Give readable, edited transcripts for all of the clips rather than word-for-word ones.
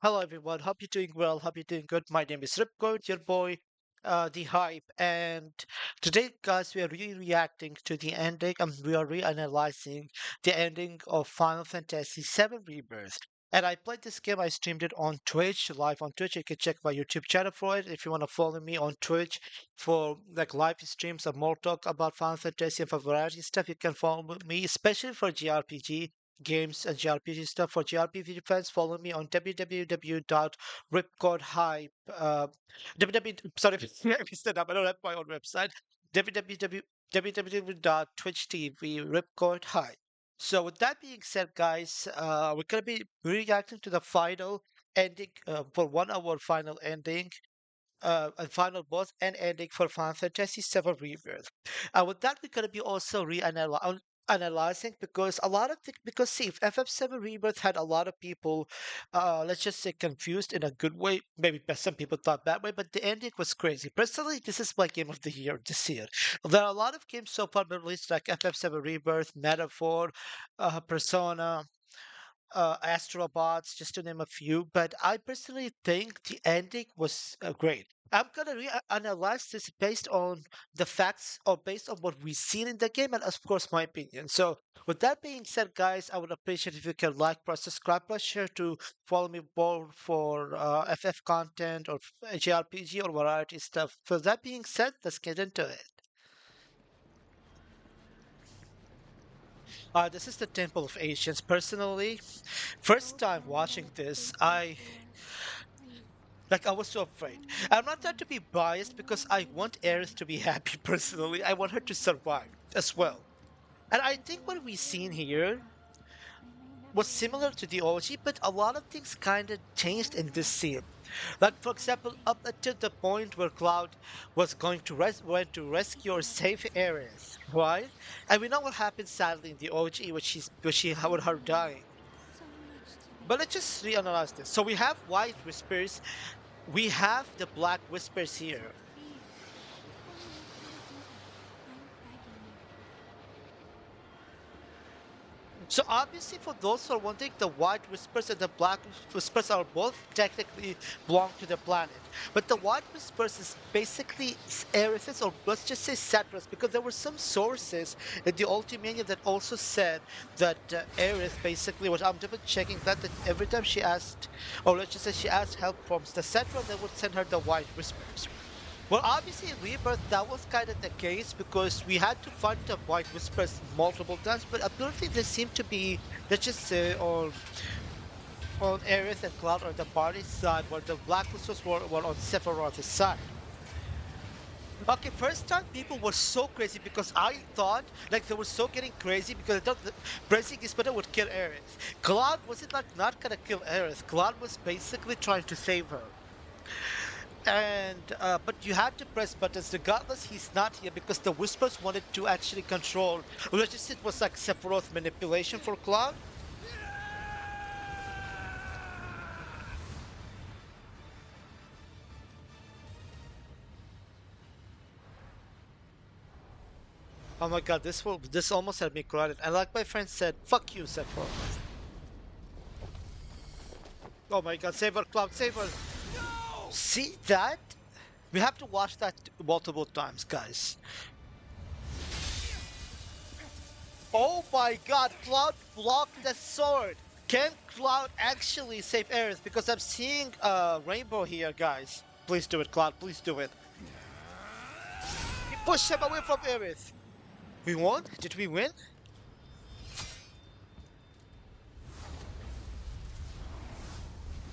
Hello everyone, hope you're doing well, hope you're doing good. My name is Ripcord, your boy, the hype, and today, guys, we are reacting to the ending, and we are reanalyzing the ending of Final Fantasy VII Rebirth. And I played this game, I streamed it on Twitch, live on Twitch. You can check my YouTube channel for it if you want to follow me on Twitch for like live streams of more talk about Final Fantasy and for variety stuff. You can follow me, especially for JRPG games and JRPG stuff. For JRPG fans, follow me on www.ripcord.hype. www, sorry, I missed it up. I don't have my own website. www.twitch.tv Ripcord Hype. So with that being said, guys, we're gonna be reacting to the final ending for 1 hour final ending and final boss and ending for Final Fantasy VII Rebirth. With that, we're going to be also analyzing because a lot of because see, if FF7 Rebirth had a lot of people, let's just say confused in a good way. Maybe some people thought that way, but the ending was crazy. Personally, this is my game of the year this year. There are a lot of games so far released like FF7 Rebirth, Metaphor, Persona, Astrobots, just to name a few. But I personally think the ending was great. I'm gonna analyze this based on the facts or based on what we've seen in the game, and of course my opinion. So, with that being said, guys, I would appreciate if you can like, press subscribe, plus share to follow me more for FF content or JRPG or variety stuff. So that being said, let's get into it. This is the Temple of Ancients. Personally, first time watching this, I was so afraid. I'm not trying to be biased because I want Aerith to be happy personally. I want her to survive as well. And I think what we've seen here was similar to the OG, but a lot of things kind of changed in this scene. Like for example, up until the point where Cloud was going to went to rescue or save Aerith, right? And we know what happened sadly in the OG, which she with her dying. But let's just reanalyze this. So we have White Whispers, we have the Black Whispers here. So obviously, for those who are wondering, the White Whispers and the Black Whispers are both technically belong to the planet. But the White Whispers is basically Aerith's, or let's just say Cetra's, because there were some sources in the Ultimania that also said that Aerith basically was. I'm double checking that every time she asked, or let's just say she asked help from the Cetra, they would send her the White Whispers. Well, obviously in Rebirth that was kind of the case because we had to fight the White Whispers multiple times, but apparently they seem to be, let's just say, on Aerith and Cloud on the party side, while the Black Whispers were on Sephiroth's side. Okay, first time people were so crazy because I thought like they were so getting crazy because I thought that Bracing Ispada would kill Aerith. Cloud wasn't like not gonna kill Aerith. Cloud was basically trying to save her. And but you had to press buttons regardless he's not here because the whispers wanted to actually control, let's just say it was like Sephiroth manipulation for Cloud. Oh my god, this almost had me crying, and like my friend said, fuck you, Sephiroth. Oh my god, save her, Cloud, save her. See that, we have to watch that multiple times, guys. Oh my god, Cloud blocked the sword. Can Cloud actually save Aerith? Because I'm seeing Rainbow here, guys. Please do it, Cloud. Please do it. Push him away from Aerith. We won? Did we win?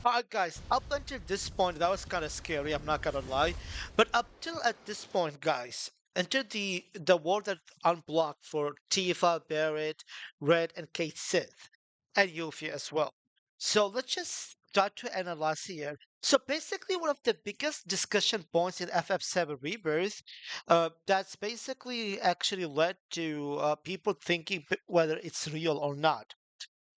Alright, guys. Up until this point, that was kind of scary. I'm not gonna lie. But up till at this point, guys, until the war that unblocked for Tifa, Barret, Red, and Kate Sith, and Yuffie as well. So let's just start to analyze here. So basically, one of the biggest discussion points in FF7 Rebirth, that's basically actually led to people thinking whether it's real or not,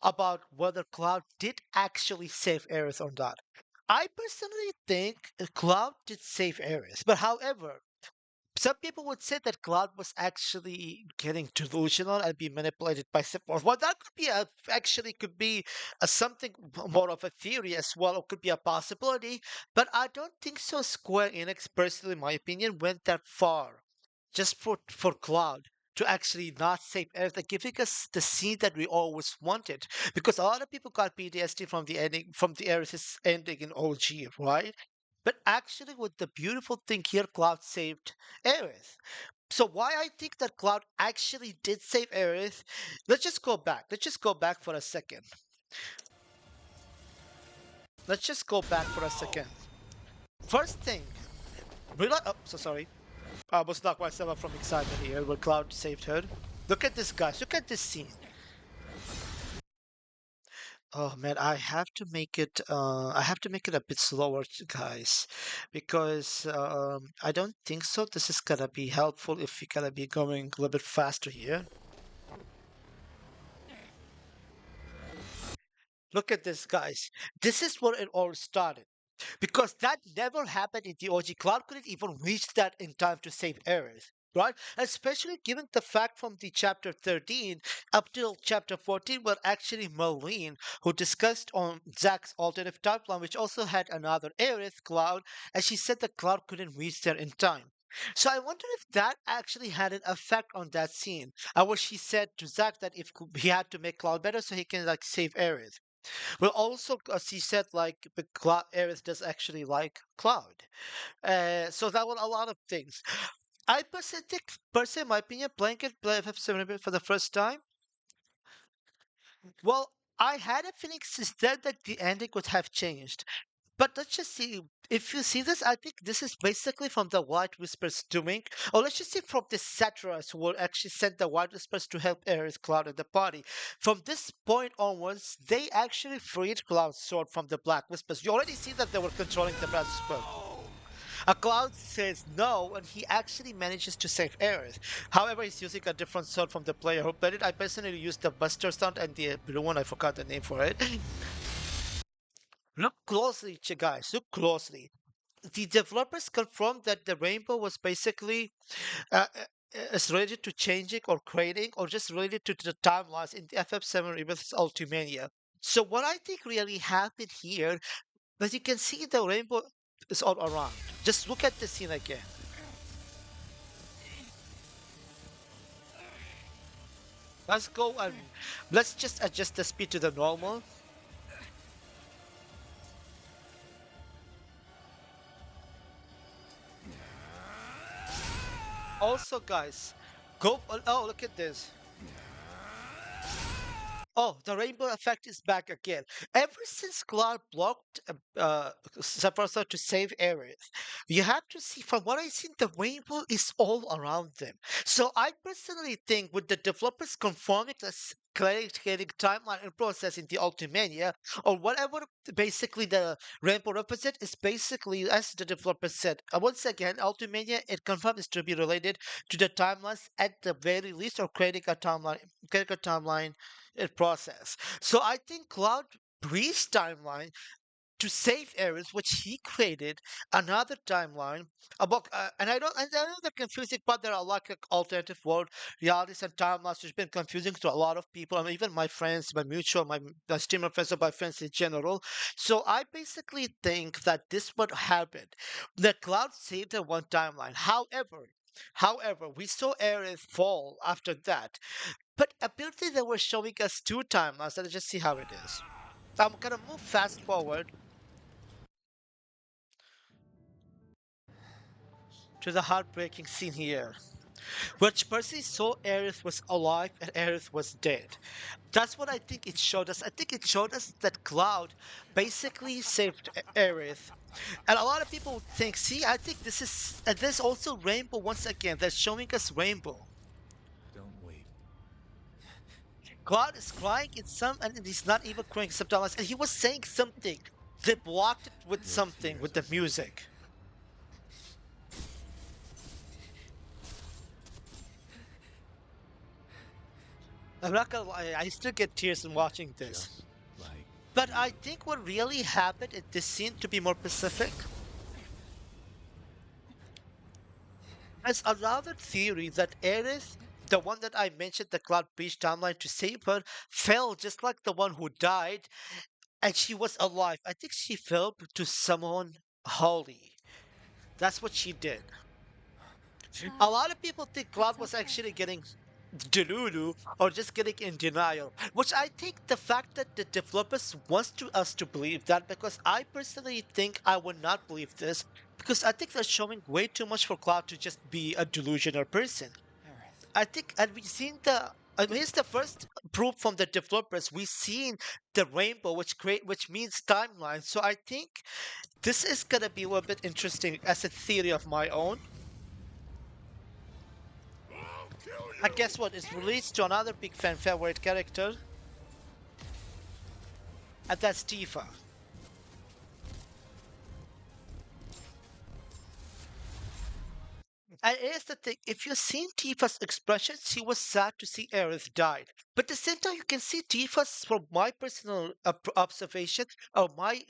about whether Cloud did actually save Aerith or not. I personally think Cloud did save Aerith, but however, Some people would say that Cloud was actually getting delusional and be manipulated by support. Well, that could be actually could be something more of a theory as well, or could be a possibility. But I don't think so. Square Enix, personally, in my opinion, went that far just for Cloud to actually not save Earth, giving us the scene that we always wanted. Because a lot of people got PTSD from the ending, from the Earth's ending in OG, right? But actually, with the beautiful thing here, Cloud saved Aerith. So why I think that Cloud actually did save Aerith, let's just go back. Let's just go back for a second. Let's just go back for a second. First thing, oh, so sorry. I almost knocked myself up from excitement here when Cloud saved her. Look at this, guys. Look at this scene. Oh man, I have to make it a bit slower, guys, because I don't think so. This is gonna be helpful if we gotta be going a little bit faster here. Look at this, guys. This is where it all started. Because that never happened in the OG. Cloud couldn't even reach that in time to save Aerith, right? Especially given the fact from the chapter 13 up till chapter 14, where actually Marlene, who discussed on Zack's alternative timeline, which also had another Aerith, Cloud, and she said that Cloud couldn't reach there in time. So I wonder if that actually had an effect on that scene, where she said to Zack that if he had to make Cloud better so he can like save Aerith. Well, also, as he said, like the Cloud Aerith does actually like Cloud. So that was a lot of things. I personally think, in my opinion, playing it, play FF7 for the first time. Well, I had a feeling since then that the ending would have changed. But let's just see. If you see this, I think this is basically from the White Whispers doing, or let's just say from the Satyrs who will actually send the White Whispers to help Aerith, Cloud, and the party. From this point onwards, they actually freed Cloud's sword from the Black Whispers. You already see that they were controlling the Black Whispers. A Cloud says no, and he actually manages to save Aerith. However, he's using a different sword from the player who played it. I personally used the Buster Stunt and the blue one, I forgot the name for it. Look closely, guys. Look closely. The developers confirmed that the rainbow was basically is related to changing or creating or just related to the timelines in the FF7 Rebirth Ultimania. So what I think really happened here, as you can see, the rainbow is all around. Just look at the scene again. Let's go and let's just adjust the speed to the normal. Also, guys, go. Oh, look at this. Oh, the rainbow effect is back again. Ever since Clark blocked Sephiroth to save Aerith, you have to see, from what I've seen, the rainbow is all around them. So I personally think with the developers confirming this creating timeline and process in the Ultimania, or whatever basically the rainbow represent is basically, as the developer said, once again, Ultimania, it confirms to be related to the timelines at the very least, or creating a timeline process. So I think Cloud breached timeline to save Aerith, which he created another timeline about. And I know the confusing part. There are like alternative world realities and timelines, which has been confusing to a lot of people. I mean, even my friends, my streamer friends, or my friends in general. So I basically think that this would happen. That Cloud saved the one timeline. However, we saw Aerith fall after that. But apparently they were showing us two timelines. Let's just see how it is. I'm gonna move fast forward to the heartbreaking scene here, which Percy saw Aerith was alive and Aerith was dead. That's what I think it showed us. I think it showed us that Cloud basically saved Aerith. And a lot of people would think, see, I think this is, and there's also Rainbow once again. They're showing us Rainbow. Don't wait. God is crying in some, and he's not even crying sometimes. And he was saying something. They blocked it with Your something, tears with are the for me. music. I'm not gonna lie, I still get tears in watching this. Just like But I you. think what really happened in this scene, to be more specific, There's another theory that Aerith, the one that I mentioned, the Cloud Breach timeline to save her, fell just like the one who died, and she was alive. I think she fell to summon Holly. That's what she did. A Cloud, lot of people think Cloud it's was okay. actually getting Delulu or just getting in denial, which I think the fact that the developers wants to us to believe that, because I personally think I would not believe this, because I think they're showing way too much for Cloud to just be a delusional person. Aerith. I think, and we've seen the. I mean, here's the first proof from the developers. We've seen the rainbow, which means timeline. So I think this is gonna be a little bit interesting as a theory of my own. I'll kill And you! guess what? It's released to another big fan favorite character, and that's Tifa. And here's the thing, if you've seen Tifa's expression, she was sad to see Aerith died. But at the same time, you can see Tifa's, from my personal observation, or my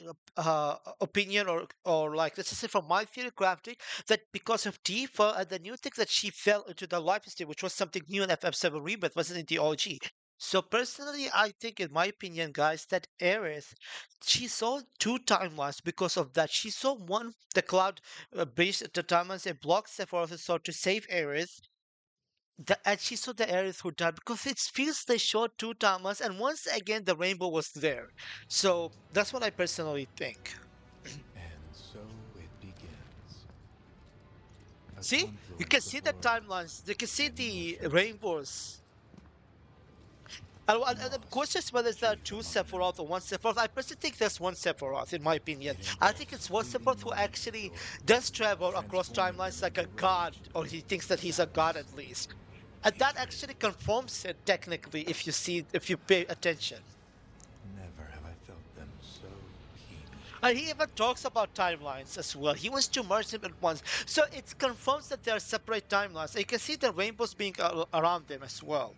opinion, or like, let's just say from my theory crafting, that because of Tifa and the new thing that she fell into the life state, which was something new in FF7 Rebirth, wasn't in the OG. So personally, I think, in my opinion, guys, that Aerith, she saw two timelines because of that. She saw one, the cloud breached the timelines and blocked Sephiroth so to save Aerith. And she saw the Aerith who died because it feels they showed two timelines, and once again the rainbow was there. So that's what I personally think. And so it begins. A See, you can confluence of see the worlds timelines. You can see and the emotions. rainbows. And the Lost, question is whether there are chief two among them. Sephiroth or one Sephiroth. I personally think there's one Sephiroth, in my opinion. It I think engulfs it's one fleeting Sephiroth who moments of actually joy, does travel across transforming them timelines like into a god, rage, or he thinks that he's a god sadness, at least. And that hatred. actually confirms it technically if you pay attention. Never have I felt them so keenly. And he even talks about timelines as well. He wants to merge them at once. So it confirms that they are separate timelines. And you can see the rainbows being around them as well.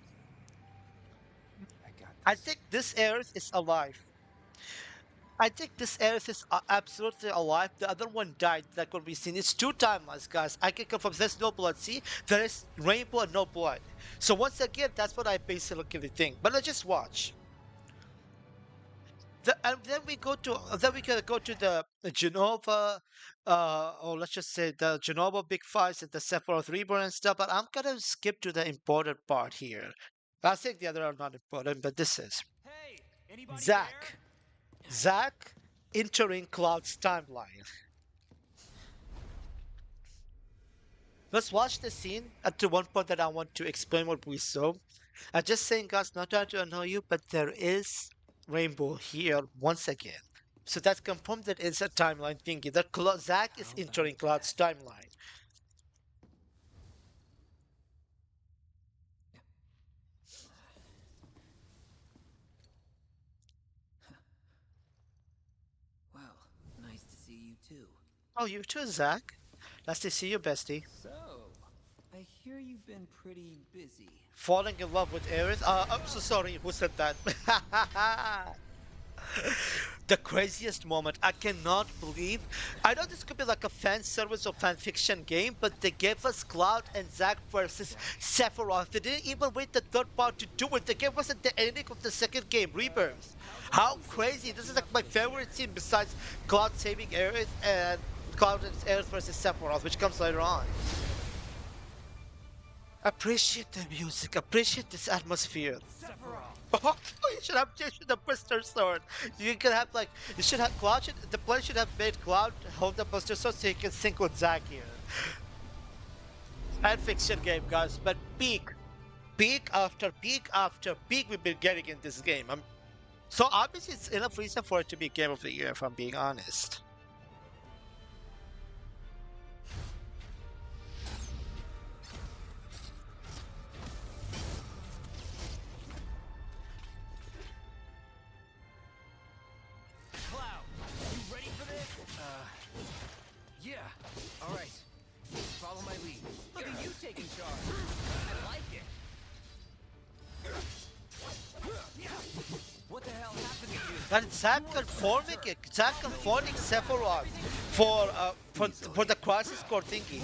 I got I this. think this Earth is alive. I think this Aerith is absolutely alive. The other one died, like what we've seen. It's two timelines, guys. I can confirm there's no blood. See, there is rainbow and no blood. So once again, that's what I basically think. But let's just watch. And then we go to All then we right. can go to the Genova, or let's just say the Genova big fights and the Sephiroth Reborn and stuff. But I'm gonna skip to the important part here. I think the other are not important, but this is Hey, anybody there? Zack. Zack entering Cloud's timeline. Let's watch the scene at the one point that I want to explain what we saw. I'm just saying, guys, not trying to annoy you, but there is rainbow here once again. So that's confirmed that it's a timeline thingy. That Zack is How about entering Cloud's that? timeline. Well, nice to see you too. Oh, you too, Zack. Nice to see you, bestie. So, I hear you've been pretty busy. Falling in love with Aerith? I'm so sorry. Who said that? The craziest moment. I cannot believe. I know this could be like a fan service or fan fiction game, but they gave us Cloud and Zack versus Sephiroth. They didn't even wait the third part to do it. They gave us at the ending of the second game, Rebirth. How crazy! This is like my favorite scene besides Cloud saving Aerith and Cloud and Aerith versus Sephiroth, which comes later on. Appreciate the music. Appreciate this atmosphere. Sephiroth! Oh, you should have Buster Sword. You can have like you should have the player should have made Cloud hold the Buster Sword so you can sync with Zack here. Fan fiction game, guys, but peak after peak after peak we've been getting in this game. So obviously it's enough reason for it to be Game of the Year, if I'm being honest. Cloud, you ready for this? Yeah. Alright. Follow my lead. Look at you taking charge. I like it. What the hell happened to you? And Zack conforming it, Zack conforming Sephiroth for the crisis core thingy.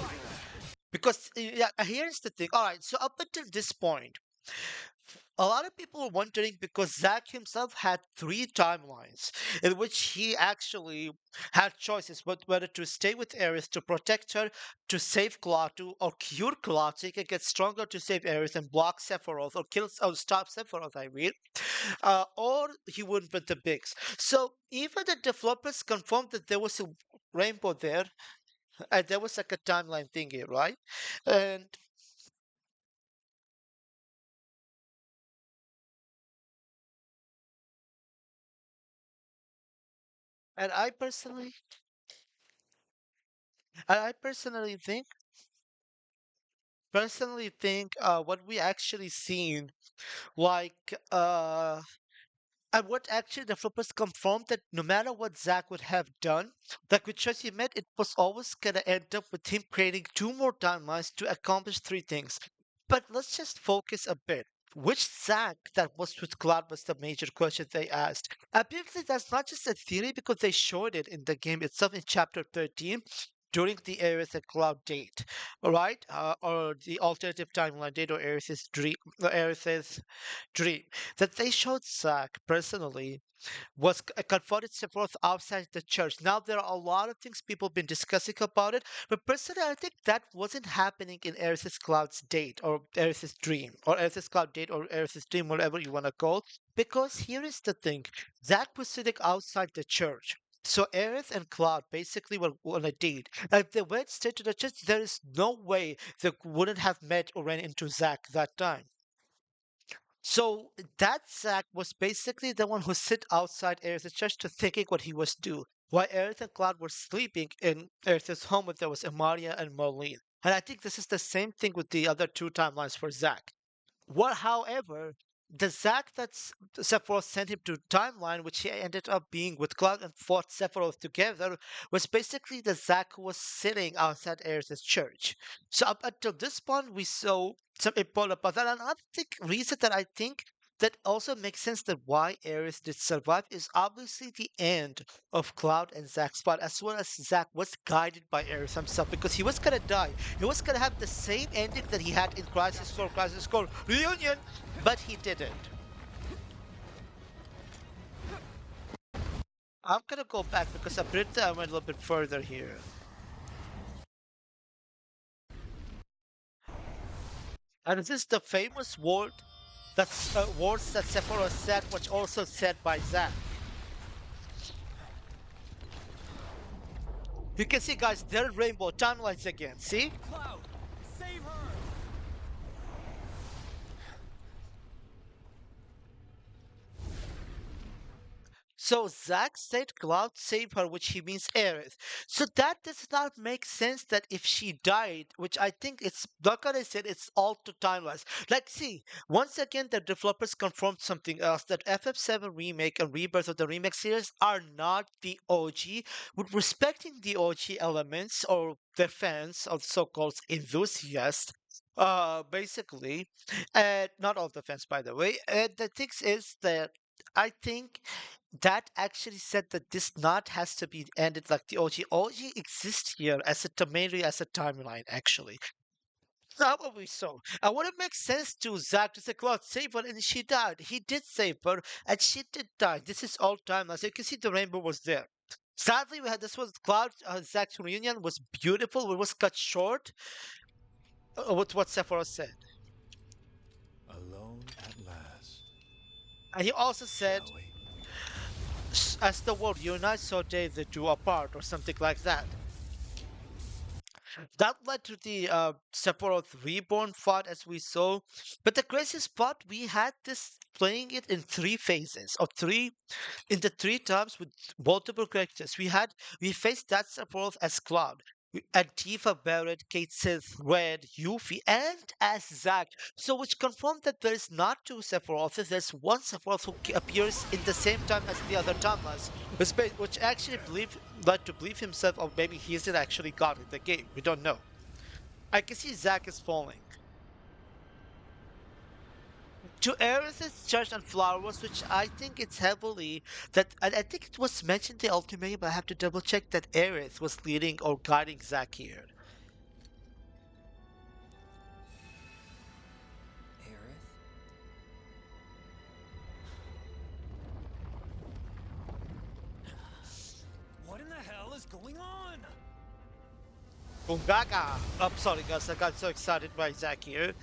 Because yeah, here's the thing. All right, so up until this point, a lot of people were wondering because Zack himself had three timelines in which he actually had choices whether to stay with Aerith to protect her, to save Klaatu, or cure Klaatu so he could get stronger to save Aerith and block Sephiroth, or stop Sephiroth, I mean, or he would invent the Bigs. So even the developers confirmed that there was a rainbow there, and there was like a timeline thingy, right? And and I personally think what we actually seen like and what actually the flippers confirmed that no matter what Zack would have done, like with choice he made, it was always gonna end up with him creating two more timelines to accomplish three things. But let's just focus a bit. Which Zack that was with Cloud was the major question they asked. Apparently, that's not just a theory because they showed it in the game itself in Chapter 13 during the Aerith and Cloud date, right? Or the alternative timeline date or Aerith's dream that they showed Zack personally was confronted Sephiroth outside the church. Now there are a lot of things people have been discussing about it, but personally I think that wasn't happening in Eris's Cloud's date or Eris's dream or Eris's Cloud date or Eris's dream, whatever you want to call. Because here is the thing: Zack was sitting outside the church. So Aerith and Cloud basically were on a date. And if they went straight to the church, there is no way they wouldn't have met or ran into Zack that time. So that Zack was basically the one who sit outside Aerith's church to thinking what he was do, while Aerith and Cloud were sleeping in Aerith's home where there was Amaria and Marlene. And I think this is the same thing with the other two timelines for Zack. What, however, the Zack that Sephiroth sent him to Timeline, which he ended up being with Cloud and fought Sephiroth together, was basically the Zack who was sitting outside Aerith's church. So up until this point, we saw some info about that. And another reason that I think that also makes sense that why Aerith did survive is obviously the end of Cloud and Zack's fight, as well as Zack was guided by Aerith himself because he was gonna die. He was gonna have the same ending that he had in Crisis Core Reunion, but he didn't. I'm gonna go back because apparently I went a little bit further here. And this is the famous words that Sephiroth said, which also said by Zack. You can see, guys, their rainbow timelines again. See? Cloud, save her! So Zack said Cloud save her, which he means Aerith. So that does not make sense that if she died, which I think it's like what I said, it's all to timelines. Like, see, once again, the developers confirmed something else that FF7 remake and Rebirth of the remake series are not the OG. With respecting the OG elements or the fans of so-called enthusiasts, basically, and not all the fans, by the way. And the thing is that I think that actually said that this not has to be ended like the OG. OG exists here as a tomato as a timeline, actually. Probably so. And would it make sense to Zack to say, Claude, save her, and she died? He did save her, and she did die. This is all timelines. You can see the rainbow was there. Sadly, we had this was Cloud Zack's reunion was beautiful. It was cut short with what Sephiroth said. Alone at last, And he also said, shall we? as the world unites, so they do apart, or something like that. That led to the Sephiroth Reborn fight, as we saw. But the craziest part, we had this playing it in three phases, or three in the three times with multiple characters. We faced that Sephiroth as Cloud. Antifa Barrett, Kate Sith, Red, Yuffie, and as Zack. So which confirmed that there is not two Sephiroths, there's one Sephiroth who appears in the same time as the other Tamas. Which actually led to believe himself, or maybe he isn't actually God in the game. We don't know. I can see Zack is falling. To Aerith's Church and Flowers, which I think it's heavily that I think it was mentioned in the ultimatum, but I have to double check that Aerith was leading or guiding Zack here. hell is going on? Ungaga! I'm sorry guys, I got so excited by Zack here.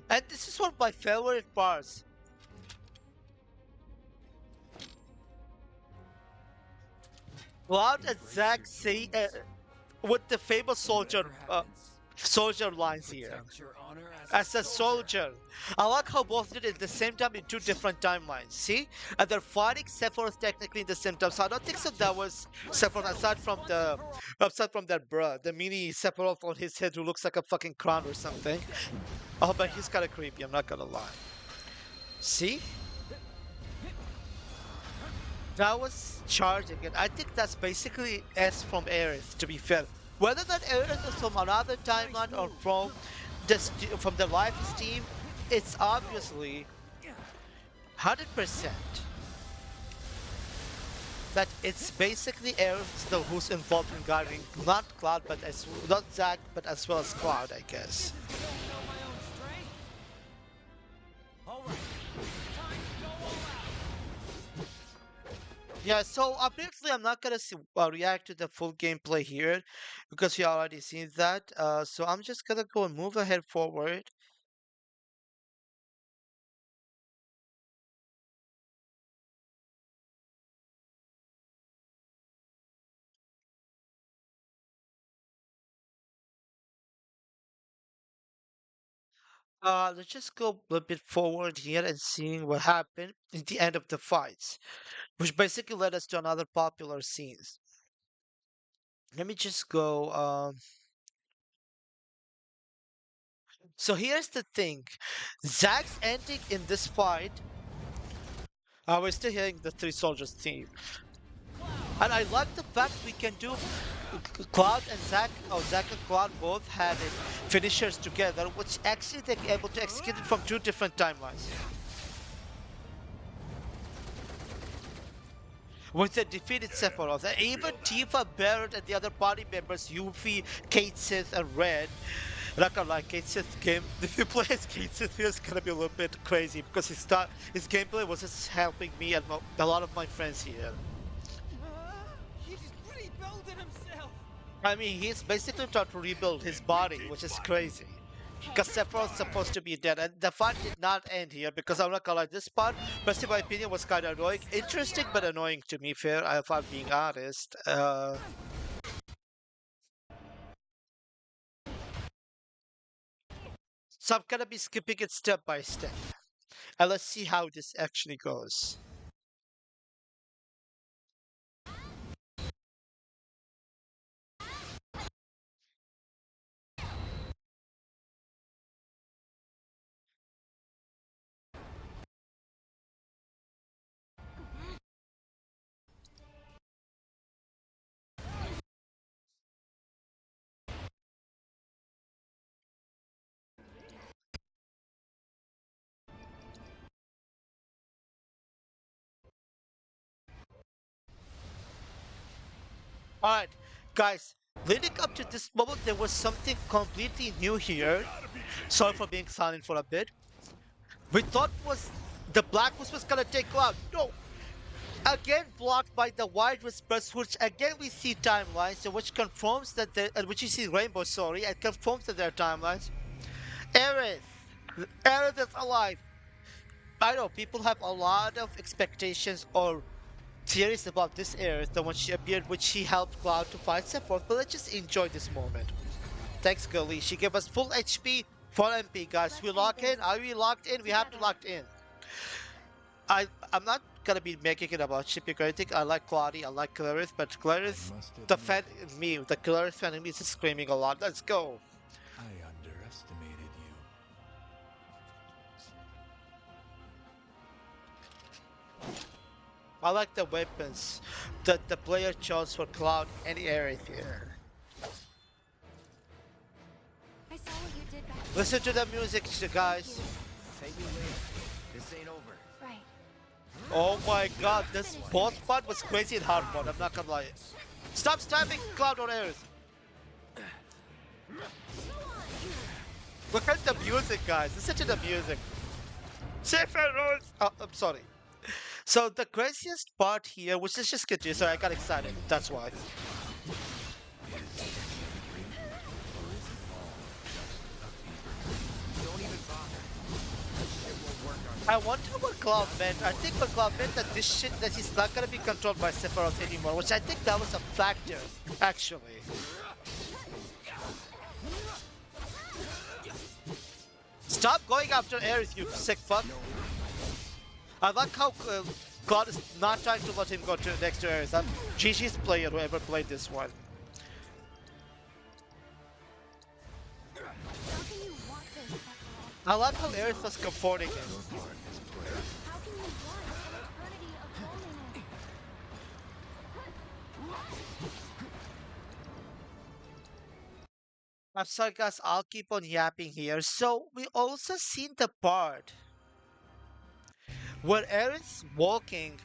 And this is one of my favorite parts. Cloud and Zack say with the famous Whatever happens, soldier lines here. protect your honor As a soldier. I like how both did it at the same time in two different timelines. See? And they're fighting Sephiroth technically in the same time. So I don't think so that was Sephiroth aside from that bruh, the mini Sephiroth on his head who looks like a fucking crown or something. Oh, but he's kinda creepy, I'm not gonna lie. See? That was charging, and I think that's basically S from Aerith, to be fair. Whether that Aerith is from another timeline or from the live steam, it's obviously 100% that it's basically Aerith who's involved in guiding not Cloud, but not Zack, but as well as Cloud, I guess. Yeah, so obviously I'm not gonna react to the full gameplay here because you already seen that. So I'm just gonna go and move ahead forward. Let's just go a little bit forward here and seeing what happened at the end of the fights, which basically led us to another popular scenes. Let me just go. So here's the thing, Zack's ending in this fight. We're still hearing the three soldiers theme. And I like the fact we can do Cloud and Zack, or Zack and Cloud both had it finishers together, which actually they're able to execute it from two different timelines. With the defeated Sephiroth, and even Tifa, Barrett, and the other party members, Yuffie, Kate Sith, and Red. Not gonna lie, Kate Sith game. If you play as Kate Sith here, it's gonna be a little bit crazy because his gameplay was just helping me and a lot of my friends here. He's rebuilding himself. I mean, he's basically trying to rebuild his body, which is crazy. Because Sephiroth's supposed to be dead, and the fight did not end here because I'm not gonna lie, this part, best in my opinion, was kind of annoying. Interesting, but annoying to me, fair, if I'm being honest. So I'm gonna be skipping it step by step. And let's see how this actually goes. Alright, guys, leading up to this moment, there was something completely new here. Sorry for being silent for a bit. We thought was the Black was gonna take Cloud. No! Again blocked by the Wide Whispers, which again we see timelines, which confirms that which you see Rainbow, sorry, and confirms that they're timelines. Aerith! Aerith is alive! I know people have a lot of expectations or theories about this Aerith, the one she appeared, which she helped Cloud to fight Sephiroth, but let's just enjoy this moment. Thanks, Gully. She gave us full HP, full MP, guys. We lock in? Are we locked in? We have to lock in. I'm not gonna be making it about shipping or anything. I like Claudia, I like Clarith, but Clarith, the fan in me, the Clarith fan in me is screaming a lot. Let's go. I underestimated you. I like the weapons that the player chose for Cloud and Aerith here. I saw what you did back Listen to the music, guys. Thank you later. This ain't over. right. Oh my god, this boss part was crazy and hard mode, I'm not gonna lie. Stop stabbing Cloud on Aerith. Look at the music, guys. Listen to the music. Sephiroth! Oh, I'm sorry. So the craziest part here, which is just continue, sorry, I got excited. That's why. Don't even bother. It won't work on I wonder what Cloud meant. I think what Cloud meant that this shit that he's not gonna be controlled by Sephiroth anymore, which I think that was a factor, actually. Stop going after Aerith, you sick fuck. I like how Cloud is not trying to let him go to next to Aerith. I'm GG's player whoever played this one. How can you want this, Sephiroth? I like how Aerith was comforting him. How can you want an eternity of loneliness? I'm sorry guys, I'll keep on yapping here. So we also seen the part where Aerith's walking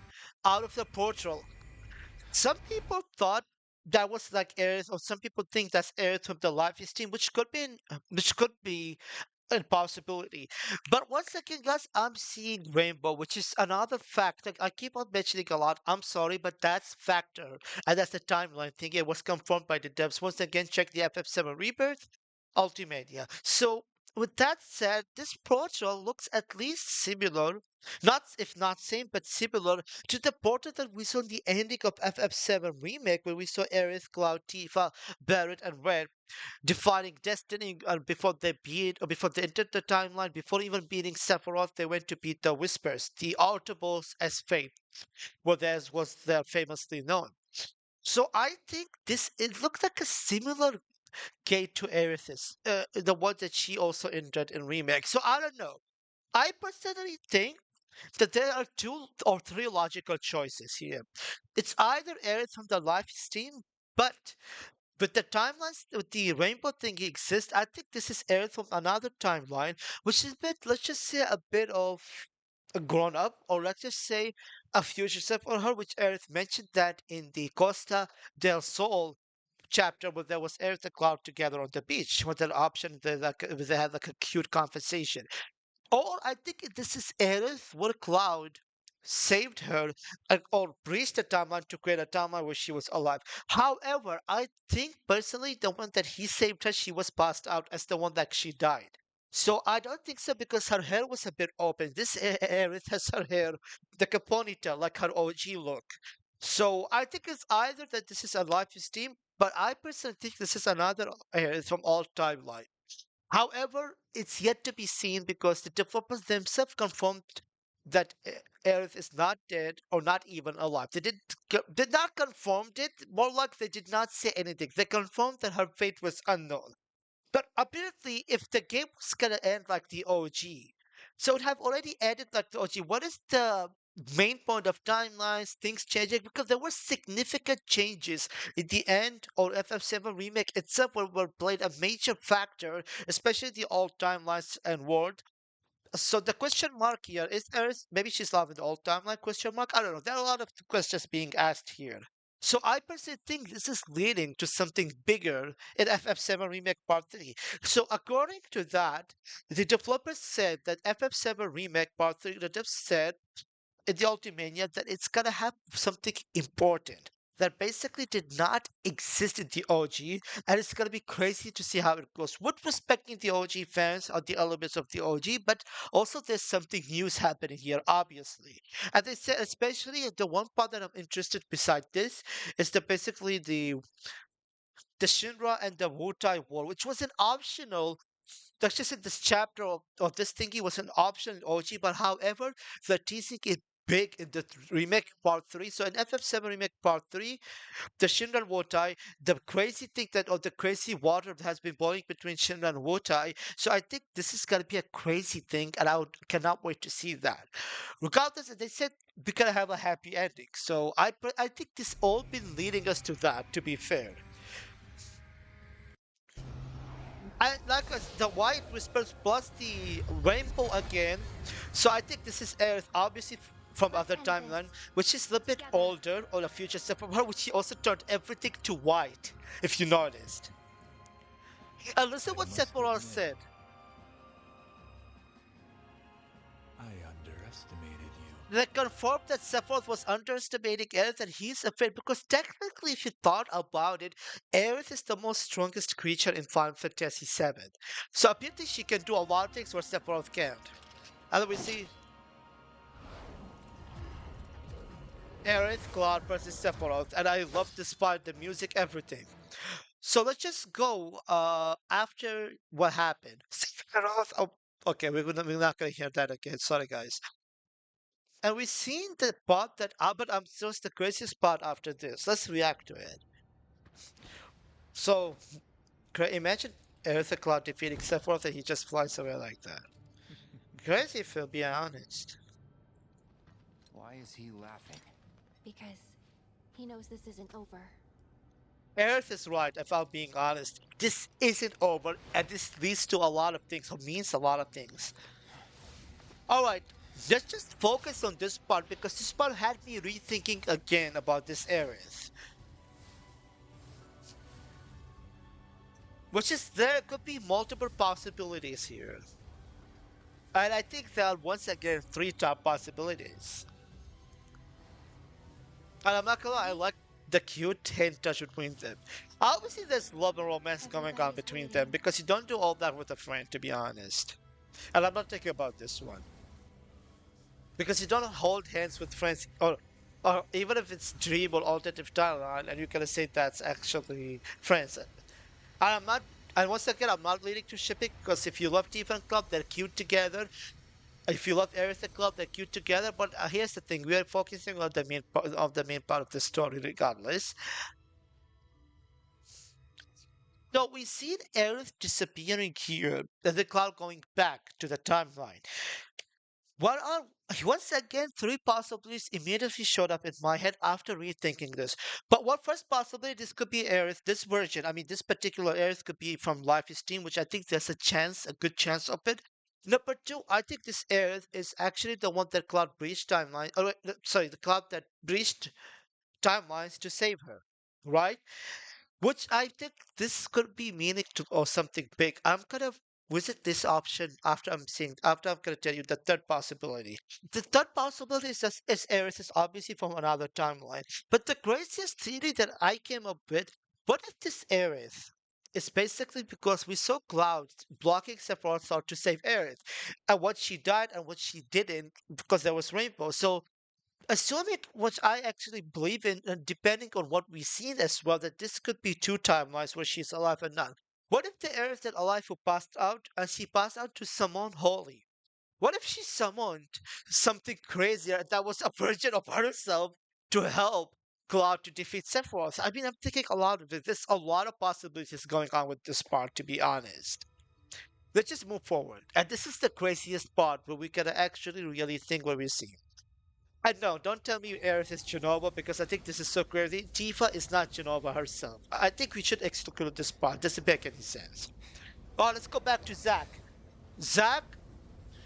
out of the portal. Some people thought that was like Aerith, or some people think that's Aerith from the Life is team, which could be a possibility. But once again, guys, I'm seeing Rainbow, which is another factor. I keep on mentioning a lot. I'm sorry, but that's factor, and that's the timeline thing. It was confirmed by the devs. Once again, check the FF7 Rebirth, Ultimania. So. With that said, this portal looks at least similar, not if not same, but similar to the portal that we saw in the ending of FF7 Remake, where we saw Aerith, Cloud, Tifa, Barret, and Red defining destiny before they beat or before they entered the timeline, before even beating Sephiroth, they went to beat the Whispers, the Autobots as fate, where theirs was there famously known. So I think this it looks like a similar gate to Aerith's, the one that she also entered in remake. So I don't know. I personally think that there are two or three logical choices here. It's either Aerith from the live stream, but with the timelines, with the rainbow thing exists, I think this is Aerith from another timeline, which is a bit, let's just say, a bit of a grown up, or let's just say a future self for her, which Aerith mentioned that in the Costa del Sol chapter where there was Aerith and Cloud together on the beach with an option they had like a cute conversation. Or I think this is Aerith where Cloud saved her or breached the timeline to create a timeline where she was alive. However, I think personally the one that he saved her, she was passed out as the one that she died. So I don't think so because her hair was a bit open. This Aerith has her hair like a ponytail, like her OG look. So I think it's either that this is a live stream, but I personally think this is another Aerith from all timeline. However, it's yet to be seen because the developers themselves confirmed that Aerith is not dead or not even alive. They did not confirm it. More like they did not say anything. They confirmed that her fate was unknown. But apparently, if the game was gonna end like the OG, so it have already ended like the OG. What is the main point of timelines, things changing? Because there were significant changes in the end or FF7 remake itself were played a major factor, especially the old timelines and world. So the question mark here is Earth, maybe she's loving the old timeline question mark. I don't know. There are a lot of questions being asked here. So I personally think this is leading to something bigger in FF7 Remake Part 3. So according to that, the developers said that FF7 Remake Part 3, the devs said in the Ultimania that it's gonna have something important that basically did not exist in the OG, and it's gonna be crazy to see how it goes. With respecting the OG fans on the elements of the OG, but also there's something new happening here, obviously. And they said, especially the one part that I'm interested beside this is basically the Shinra and the Wutai War, which was an optional. That's just in this chapter of this thingy was an option in OG, but however, the teasing is big in the remake part 3. So in FF7 remake part 3, the Shinra and Wotai, the crazy thing that or the crazy water that has been boiling between Shinra and Wotai. So I think this is gonna be a crazy thing, and cannot wait to see that. Regardless, they said we're gonna have a happy ending. So I think this all been leading us to that. To be fair. I like the white whispers plus the rainbow again. So I think this is Aerith, obviously from Let's other end this. timeline, which is a little bit Together. older or a future step from her, which she also turned everything to white, if you noticed. And listen I what must Sephiroth admit, said. I underestimated you. They confirmed that Sephiroth was underestimating Aerith and he's afraid because technically if you thought about it, Aerith is the most strongest creature in Final Fantasy VII. So apparently she can do a lot of things where Sephiroth can't. And then we see Aerith, Cloud versus Sephiroth, and I love this part, the music, everything. So let's just go after what happened. Sephiroth, oh, okay, we're not gonna hear that again. Sorry guys. And we've seen the part that Albert just the craziest part after this. Let's react to it. So, imagine Eartha Cloud defeating Sephiroth and he just flies away like that. Crazy if we'll be honest. Why is he laughing? Because he knows this isn't over. Earth is right, if I'm being honest. This isn't over, and this leads to a lot of things, or means a lot of things. Alright, let's just focus on this part because this part had me rethinking again about this Aerith. Which is there could be multiple possibilities here. And I think there are once again three top possibilities. And I'm not gonna lie, I like the cute hint touch between them. Obviously there's love and romance going on between them because you don't do all that with a friend, to be honest. And I'm not thinking about this one. Because you don't hold hands with friends or even if it's dream or alternative timeline and you're gonna say that's actually friends. I'm not, and once again, I'm not leading to shipping because if you love Tifa and Club, they're cute together. If you love Aerith and Club, they're cute together. But here's the thing: we are focusing on the main part of the story, regardless. So we see Aerith disappearing here, and the Cloud going back to the timeline. What are once again three possibilities immediately showed up in my head after rethinking this. But what first possibility this could be Aerith, this version, I mean this particular Aerith could be from Life is Steam, which I think there's a chance, a good chance of it. Number two, I think this Aerith is actually the one that Cloud breached timeline. Oh, sorry, the Cloud that breached timelines to save her, right? Which I think this could be meaning to or something big. I'm gonna visit this option after I'm gonna tell you the third possibility. The third possibility is Eris is obviously from another timeline. But the craziest theory that I came up with, what if this Eris is basically because we saw Cloud blocking Sephiroth's out to save Aerith, and what she died and what she didn't because there was Rainbow. So assuming which I actually believe in, and depending on what we've seen as well, that this could be two timelines where she's alive and not. What if the Aerith that alive who passed out and she passed out to summon Holy? What if she summoned something crazier that was a version of herself to help Cloud to defeat Sephiroth? I mean, I'm thinking a lot of it. There's a lot of possibilities going on with this part, to be honest. Let's just move forward. And this is the craziest part where we can actually really think what we see. And no, don't tell me Aerith is Genova because I think this is so crazy. Tifa is not Genova herself. I think we should exclude this part. Doesn't make any sense. Oh, let's go back to Zack. Zack's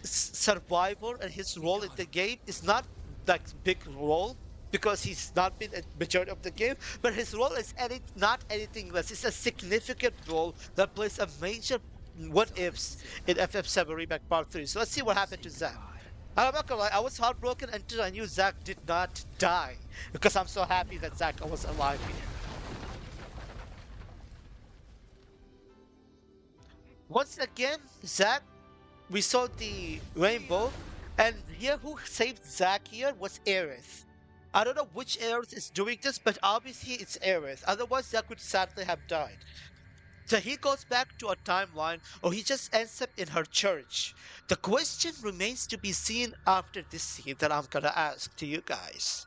survival and his role in the game is not like big role because he's not been a majority of the game, but his role is not anything less. It's a significant role that plays a major what ifs in FF7 Remake Part 3. So let's see what happened to Zack. I'm not gonna lie, I was heartbroken until I knew Zack did not die. Because I'm so happy that Zack was alive here. Once again, Zack, we saw the rainbow, and here who saved Zack here was Aerith. I don't know which Aerith is doing this, but obviously it's Aerith. Otherwise, Zack would sadly have died. So he goes back to a timeline, or he just ends up in her church. The question remains to be seen after this scene that I'm gonna ask to you guys.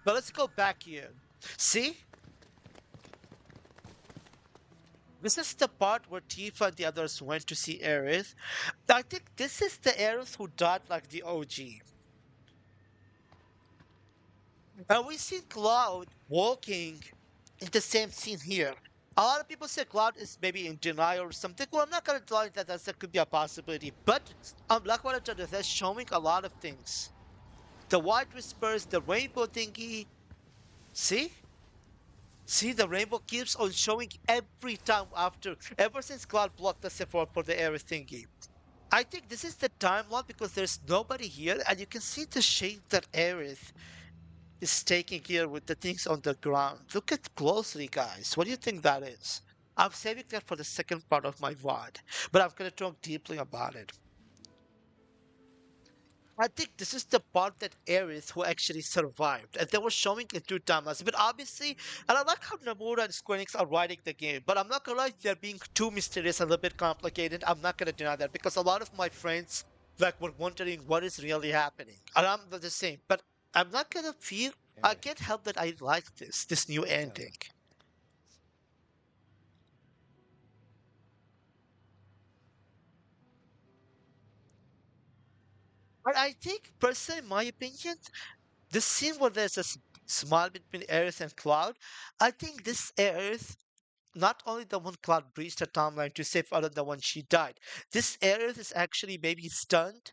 But let's go back here. See? This is the part where Tifa and the others went to see Aerith. I think this is the Aerith who died like the OG. And we see Cloud walking in the same scene here. A lot of people say Cloud is maybe in denial or something. Well, I'm not gonna deny that could be a possibility, but like what I told you, they're showing a lot of things. The white whispers, the rainbow thingy. See? See, the rainbow keeps on showing every time ever since Cloud blocked the Sephiroth for the Aerith thingy. I think this is the timeline because there's nobody here, and you can see the shape that Aerith is taking here with the things on the ground. Look at closely, guys. What do you think that is? I'm saving that for the second part of my VOD, but I'm gonna talk deeply about it. I think this is the part that Aerith who actually survived, and they were showing it two timelines. But obviously, and I like how Nomura and Square Enix are writing the game, but I'm not gonna lie, they're being too mysterious and a little bit complicated. I'm not gonna deny that because a lot of my friends like were wondering what is really happening, and I'm the same. But I'm not gonna feel. I Aerith, can't help that I like this new tell ending. her. But I think, personally, in my opinion, the scene where there's a smile between Aerith and Cloud, I think this Aerith, not only the one Cloud breached her timeline to save other than one she died, this Aerith is actually maybe stunned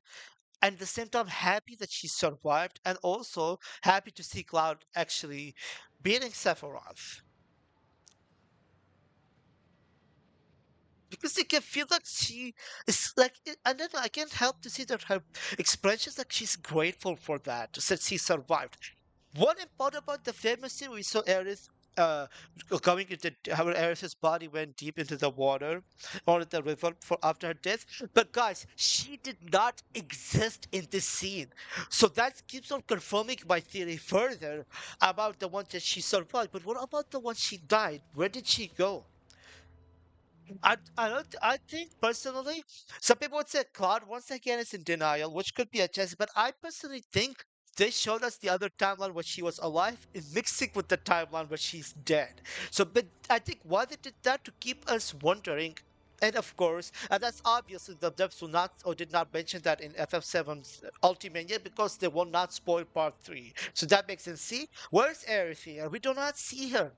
and at the same time happy that she survived and also happy to see Cloud actually beating Sephiroth. Because you can feel that she is like, I don't know, I can't help to see that her expressions like she's grateful for that, since she survived. What important about the famous scene we saw Aerith uh going into how Aerith's body went deep into the water or the river for after her death. But guys, she did not exist in this scene. So that keeps on confirming my theory further about the one that she survived. But what about the one she died? Where did she go? I don't I think personally some people would say Cloud once again is in denial, which could be a chance, but I personally think they showed us the other timeline where she was alive in mixing with the timeline where she's dead. So but I think why they did that to keep us wondering. And of course, and that's obviously the devs will not or did not mention that in FF7's Ultimate yet because they will not spoil part 3. So that makes sense. See, where's Aerith here? We do not see her.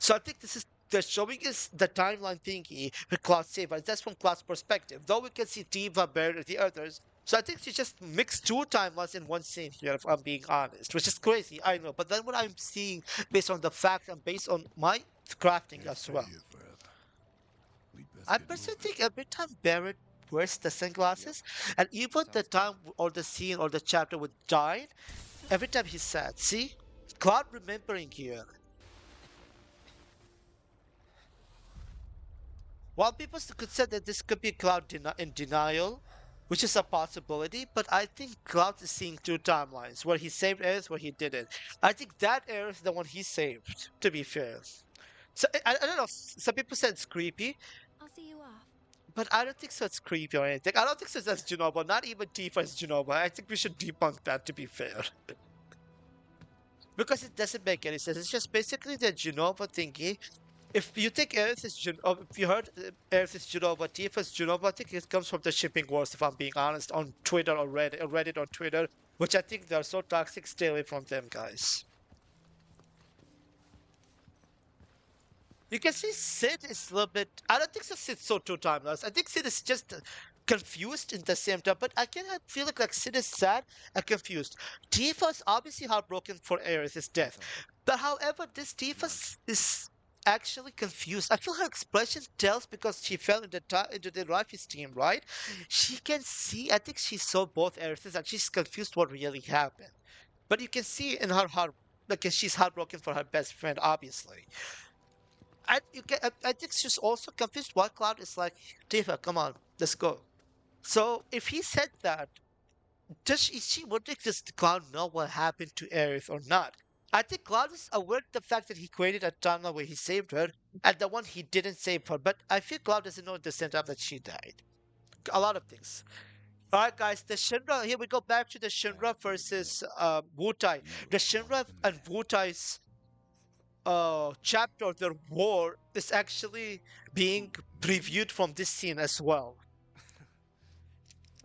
So I think this is they're showing us the timeline thingy with Cloud Saber. That's from Cloud's perspective. Though we can see Diva, Bear, the others. So I think she just mixed two timelines in one scene here, if I'm being honest, which is crazy, I know. But then what I'm seeing based on the fact and based on my crafting Can't as stay well. here forever. We'd best I get personally moving. think every time Barrett wears the Yep, sunglasses, and even the sounds good. time or the scene or the chapter with died, every time he's sad. See? Cloud remembering here. While people could say that this could be Cloud in denial, which is a possibility, but I think Cloud is seeing two timelines where he saved Aerith, where he didn't. I think that Aerith is the one he saved, to be fair. So I don't know, some people said it's creepy, I'll see you off. but I don't think so it's creepy or anything. I don't think so that's Junoba, not even Tifa is Junoba. I think we should debunk that, to be fair. Because it doesn't make any sense. It's just basically the Genova thingy. If you think Aerith is if you heard Aerith is Genova, Tifa is Genova, I think it comes from the shipping wars, if I'm being honest, on Twitter or Reddit on Twitter, which I think they're so toxic. Stay away from them, guys. You can see Sid is a little bit. I don't think so Sid's so two timeless. I think Sid is just confused in the same time, but I can feel like Sid is sad and confused. Tifa is obviously heartbroken for Aerith's death. Tifa, But however, this Tifa lunch. is actually confused. I feel her expression tells because she fell into the Rife's team, right? She can see, I think she saw both Aerith's and she's confused what really happened. But you can see in her heart, like she's heartbroken for her best friend, obviously. I think she's also confused why Cloud is like, Tifa, come on, let's go. So if he said that, is she would does Cloud know what happened to Aerith or not? I think Cloud is aware of the fact that he created a timeline where he saved her and the one he didn't save her. But I feel Cloud doesn't know at the same time that she died. A lot of things. Alright guys, the Shinra, here we go back to the I Shinra have to admit, versus Wutai. you The look more Shinra and dramatic. Wutai's chapter of their war is actually being Me? previewed from this scene as well.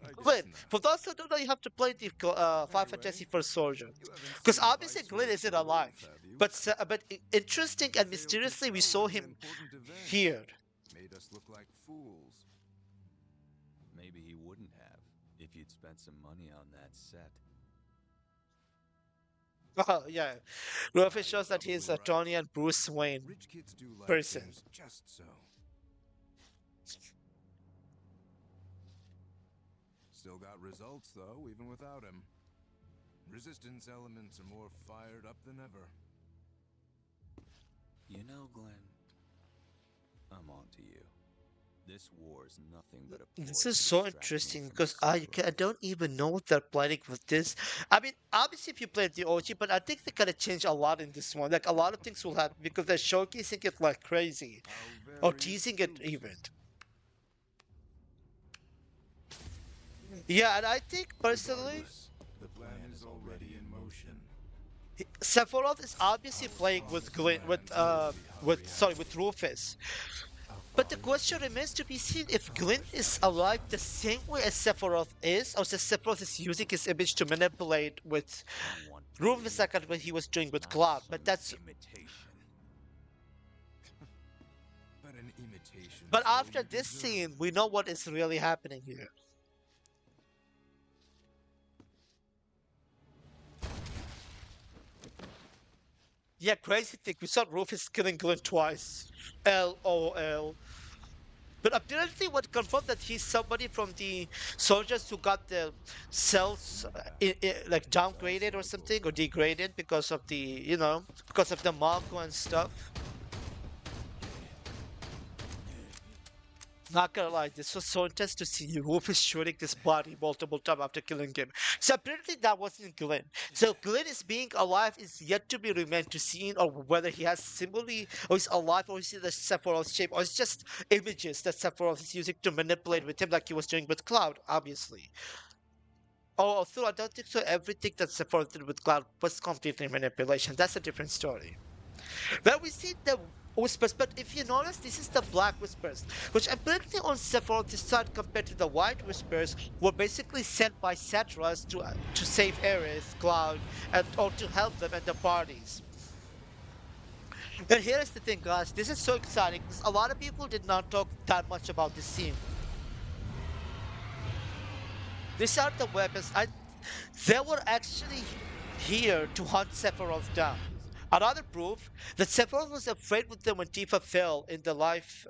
I guess Glenn, not. for those who don't know, you have to play the Final Anyway, Fantasy First Soldier. you haven't Because seen obviously Vice Glenn or isn't Clove, alive. have you? But interesting You and failed to mysteriously, we show saw at an him important event. here. Made us look like fools. Maybe he wouldn't have if you'd spent some money on that set. Oh, yeah. Ruffy You're shows that he's probably a right. Tony and Bruce Wayne Rich kids do like person. things just so. still got results, though, even without him. Resistance elements are more fired up than ever. You know, Glenn, I'm on to you. This war is nothing but a ploy This to is so distract me interesting from because I Sephiroth. don't even know what they're planning with this. I mean, obviously, if you played the OG, but I think they gotta change a lot in this one. Like, a lot of things will happen because they're showcasing it like crazy How or very teasing it astute. even. Yeah, and I think personally, Regardless, the plan is already in motion. Sephiroth is obviously Our playing with promised Glen land will become with reality. Rufus. How But the far is question it? remains to be seen if Glint is Countless alive the suns. same way as Sephiroth is, or if Sephiroth is using his image to manipulate with I want Rufus belief, like what he was doing with not Cloud. But some that's imitation. But an imitation but is all after you this deserve. scene, we know what is really happening here. Yeah, crazy thing. We saw Rufus killing Glint twice. LOL. But apparently, what confirmed that he's somebody from the soldiers who got the cells like It's also downgraded or the something or goal. degraded because of the because of the Malco and stuff. Not gonna lie, this was so intense to see Rufus shooting this body multiple times after killing him. So apparently that wasn't Glenn. So Glenn is being alive is yet to be remained to seen, or whether he has similarly, or he's alive, or is he the Sephiroth shape, or it's just images that Sephiroth is using to manipulate with him, like he was doing with Cloud, obviously. Oh, although I don't think so. Everything that Sephiroth did with Cloud was completely manipulation. That's a different story. Well, we see the whispers, but if you notice, this is the black whispers, which apparently on Sephiroth's side compared to the white whispers were basically sent by Satras to save Aerith, Cloud, and or to help them at the parties. And here is the thing, guys. This is so exciting because a lot of people did not talk that much about this scene. These are the weapons. They were actually here to hunt Sephiroth down. Another proof that Sephiroth was afraid with them when Tifa fell in the life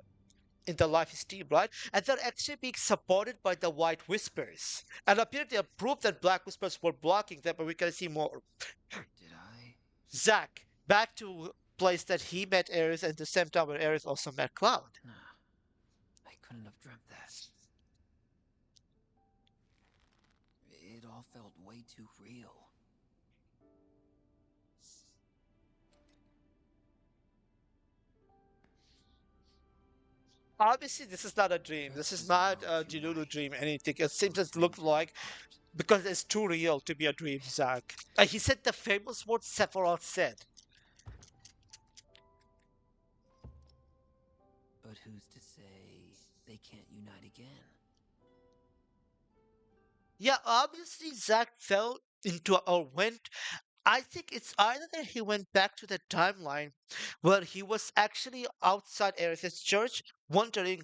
steam, right? And they're actually being supported by the White Whispers. And apparently a proof that Black Whispers were blocking them, but we can see more. Did I? Zack, back to place that he met Aerith and the same time where Aerith also met Cloud. Nah, I couldn't have dreamt that. It all felt way too real. Obviously, this is not a dream. This Just is as not well a Delulu tonight. dream, anything. It seems as look Something fell like apart. because it's too real to be a dream, Zack. He said the famous word Sephiroth said. But who's to say they can't unite again? Yeah, obviously Zack fell into or went. I think it's either that he went back to the timeline where he was actually outside Aerith's church, wondering.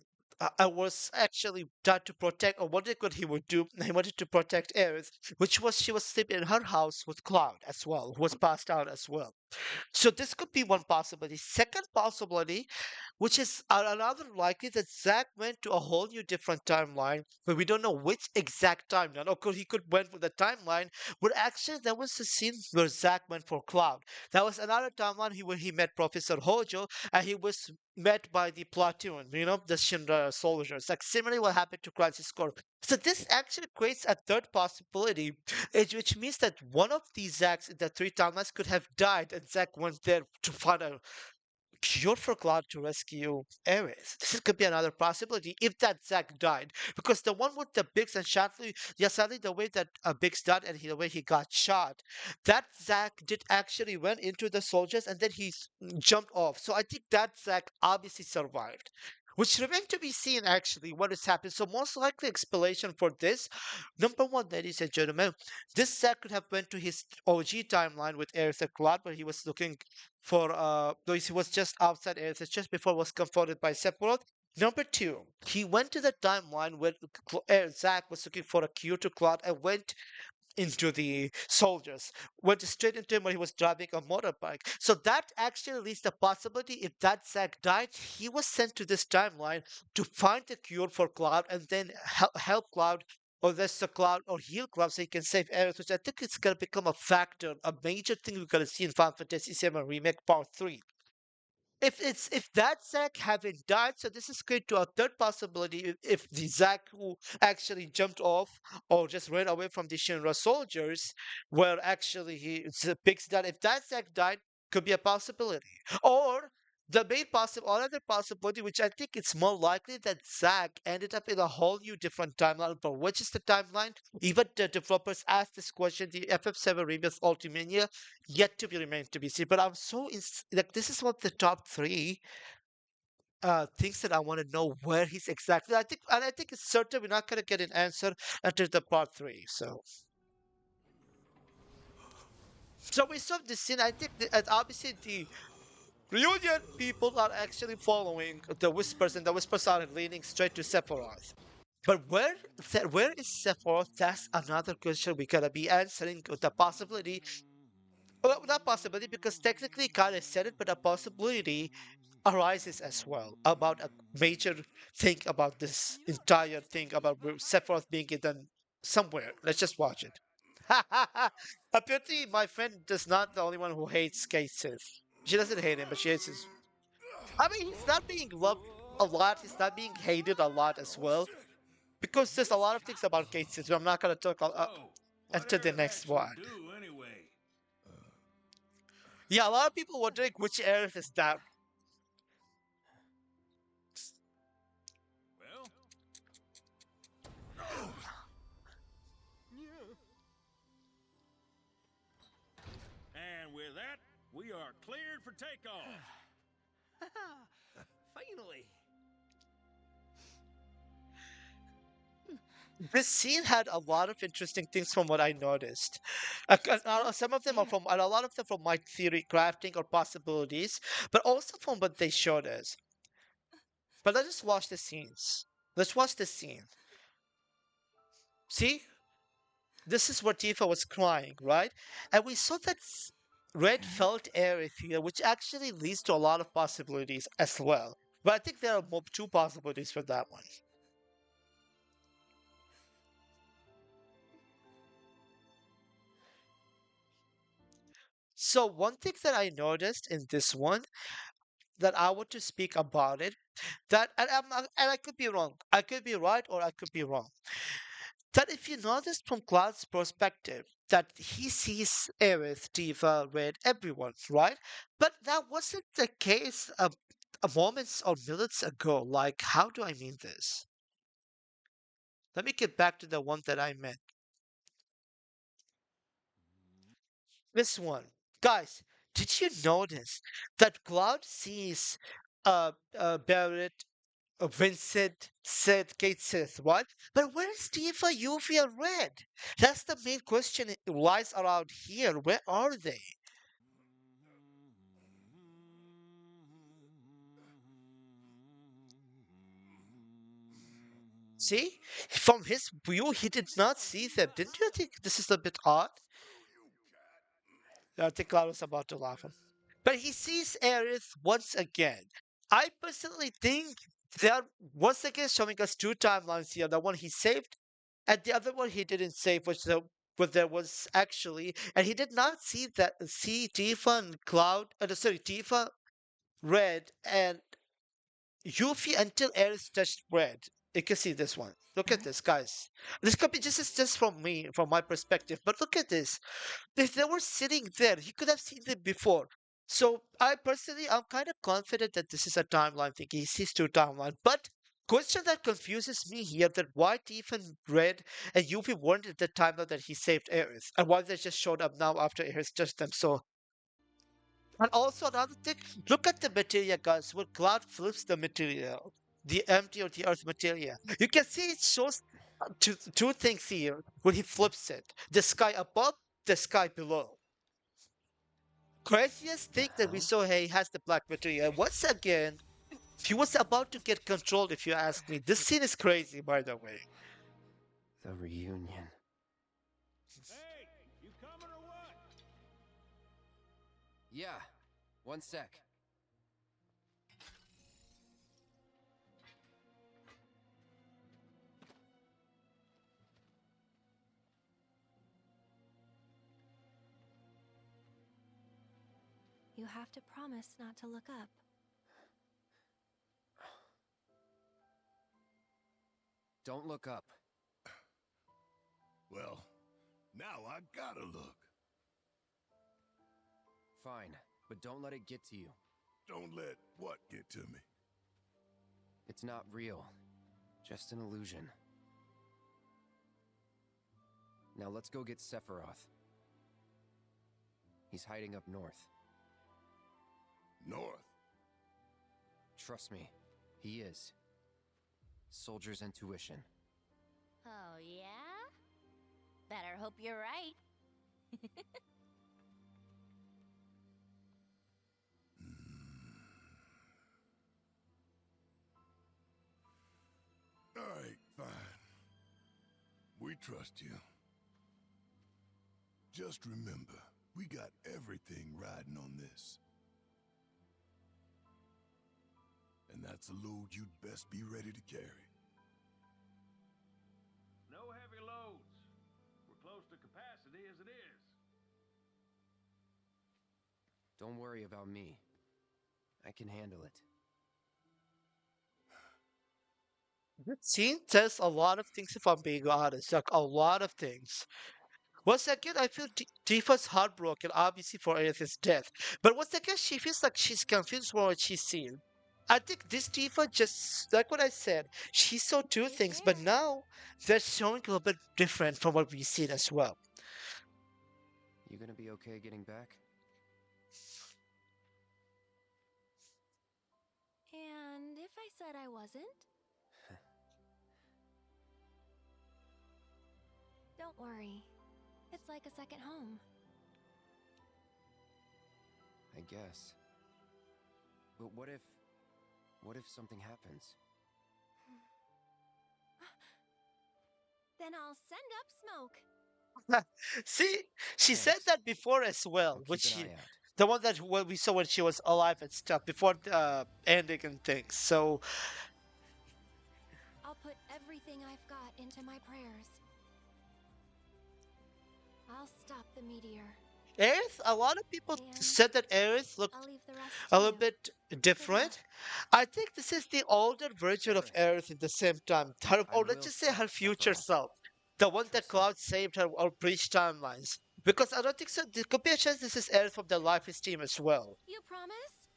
I was actually trying to protect, or wondering what he would do. He wanted to protect Aerith, which was she was sleeping in her house with Cloud as well, who was passed out as well. So this could be one possibility. Second possibility, which is another likely, that Zack went to a whole new different timeline, but we don't know which exact timeline. Or could he could went for the timeline where actually there was a scene where Zack went for Cloud. That was another timeline where he met Professor Hojo and he was met by the platoon, the Shinra soldiers. Like similarly what happened to Crisis Core. So this actually creates a third possibility, which means that one of these Zacks in the three timelines could have died, and Zack went there to find a cure for Cloud to rescue Ares. This could be another possibility if that Zack died. Because the one with the Biggs and Shatley, yeah, sadly the way that Biggs died and the way he got shot, that Zack did actually went into the soldiers and then jumped off. So I think that Zack obviously survived. Which remains to be seen actually what has happened. So most likely explanation for this, number one, ladies and gentlemen, this Zack could have went to his OG timeline with Ares and Cloud, where he was looking for though he was just outside Ares just before was confronted by Sephiroth. Number two, he went to the timeline where Zack was looking for a cure to Cloud and went into the soldiers, went straight into him when he was driving a motorbike. So that actually leaves the possibility if that Zack died, he was sent to this timeline to find the cure for Cloud and then help Cloud or there's a cloud or heal cloud so you can save Aerith, which I think it's gonna become a factor, a major thing we're gonna see in Final Fantasy VII Remake Part 3. If that Zack haven't died, so this is going to a third possibility if the Zack who actually jumped off or just ran away from the Shinra soldiers, where actually he picks that if that Zack died, could be a possibility. Or the main possible another possibility, which I think it's more likely that Zack ended up in a whole new different timeline, but which is the timeline? Even the developers asked this question, the FF7 Remix Ultimania, yet to be remained to be seen. But I'm so like this is one of the top three things that I want to know where he's exactly. I think it's certain we're not gonna get an answer until the part three. So we saw this scene. I think obviously the reunion people are actually following the whispers, and the whispers are leaning straight to Sephiroth. But where is Sephiroth? That's another question we gotta be answering with the possibility. Well, not possibility because technically God has said it, but a possibility arises as well about a major thing about this entire thing about Sephiroth being hidden somewhere. Let's just watch it. Apparently, my friend is not the only one who hates Kate Sith. She doesn't hate him, but she hates his. I mean, he's not being loved a lot. He's not being hated a lot as well. Because there's a lot of things about Kate Sith. I'm not gonna talk So, what until the Aerith next actually one. do anyway? Yeah, a lot of people wondering which Aerith is that. Well, and with that, we are cleared for takeoff. Finally. This scene had a lot of interesting things from what I noticed. Some of them are from, and a lot of them from my theory crafting or possibilities, but also from what they showed us. But let's just watch the scenes. Let's watch the scene. See, this is where Tifa was crying, right? And we saw that red felt area here, which actually leads to a lot of possibilities as well. But I think there are two possibilities for that one. So one thing that I noticed in this one that I want to speak about it, that and I could be wrong. I could be right or I could be wrong. That if you notice from Cloud's perspective, that he sees Aerith, Diva, Red, everyone, right? But that wasn't the case a moments or minutes ago. Like, how do I mean this? Let me get back to the one that I meant. This one. Guys, did you notice that Cloud sees Barrett, Vincent, Sid, Kate Sith, what? But where's Tifa, Yuffie, and Red? That's the main question it lies around here. Where are they? See? From his view, he did not see them. Didn't you think this is a bit odd? I think Cloud was about to laugh. But he sees Aerith once again. I personally think they're once again showing us two timelines here. The one he saved and the other one he didn't save, which but there was actually, and he did not see Tifa and Cloud. Sorry, Tifa, Red, and Yuffie until Aerith touched Red. You can see this one. Look at this, guys. This could be just from me, from my perspective. But look at this. If they were sitting there, he could have seen them before. So I personally, I'm kind of confident that this is a timeline thing. He sees two timelines. But question that confuses me here that why Tifa Red and Yuffie weren't at the timeline that he saved Aerith, and why they just showed up now after Aerith touched them. So, and also another thing, look at the material, guys. When Cloud flips the material, the empty of the Earth material, you can see it shows two things here when he flips it: the sky above, the sky below. Craziest thing that we saw he has the black material. Once again, he was about to get controlled if you ask me. This scene is crazy, by the way. The reunion. Hey, you coming or what? Yeah. One sec. You have to promise not to look up. Don't look up. Well, now I gotta look. Fine, but don't let it get to you. Don't let what get to me? It's not real. Just an illusion. Now let's go get Sephiroth. He's hiding up north. North? Trust me, he is. Soldier's intuition. Oh, yeah? Better hope you're right. Alright, fine. We trust you. Just remember, we got everything riding on this. And that's a load you'd best be ready to carry. No heavy loads. We're close to capacity as it is. Don't worry about me. I can handle it. That scene says a lot of things, if I'm being honest. Like, a lot of things. Once again, I feel Tifa's heartbroken, obviously, for Aerith's death. But once again, she feels like she's confused for what she's seen. I think this Tifa just, like what I said, she saw two Take things, but care. now they're showing a little bit different from what we've seen as well. You gonna be okay getting back? And if I said I wasn't? Don't worry. It's like a second home. I guess. But what if something happens? Then I'll send up smoke. See, she said Thanks. that before as I'll well, keep which an she, eye out. the one that when we saw when she was alive and stuff before the ending and things. So I'll put everything I've got into my prayers. I'll stop the meteor. Aerith, a lot of people And said that Aerith looked I'll leave the rest a to little you. bit Good different. luck. I think this is the older version of Aerith, Aerith at the same time. Her, I or let's will just say her stop future Sephiroth. self. The one that Trust me. Cloud saved her or breached timelines. Because I don't think so. There could be a chance this is Aerith from the Life is team as well. You promise?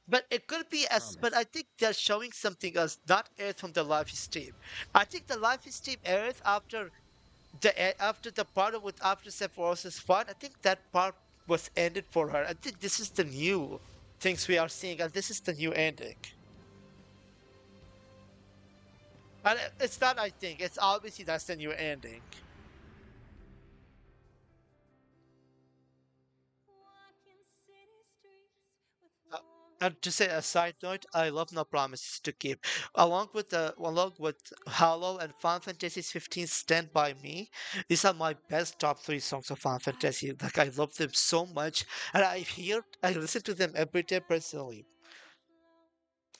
But it could be as, but I Promise. think they're showing something else, not Aerith from the Life is team. I think the Life is team Aerith after the part with after Sephiroth's fight, I think that part was ended for her. I think this is the new things we are seeing, and this is the new ending. And it's not, I think, it's obviously that's the new ending. Uh, And to say a side note, I love No Promises to Keep. Along with Hollow and Final Fantasy 15 Stand By Me, these are my best top three songs of Final Fantasy. Like I love them so much, and I listen to them every day personally.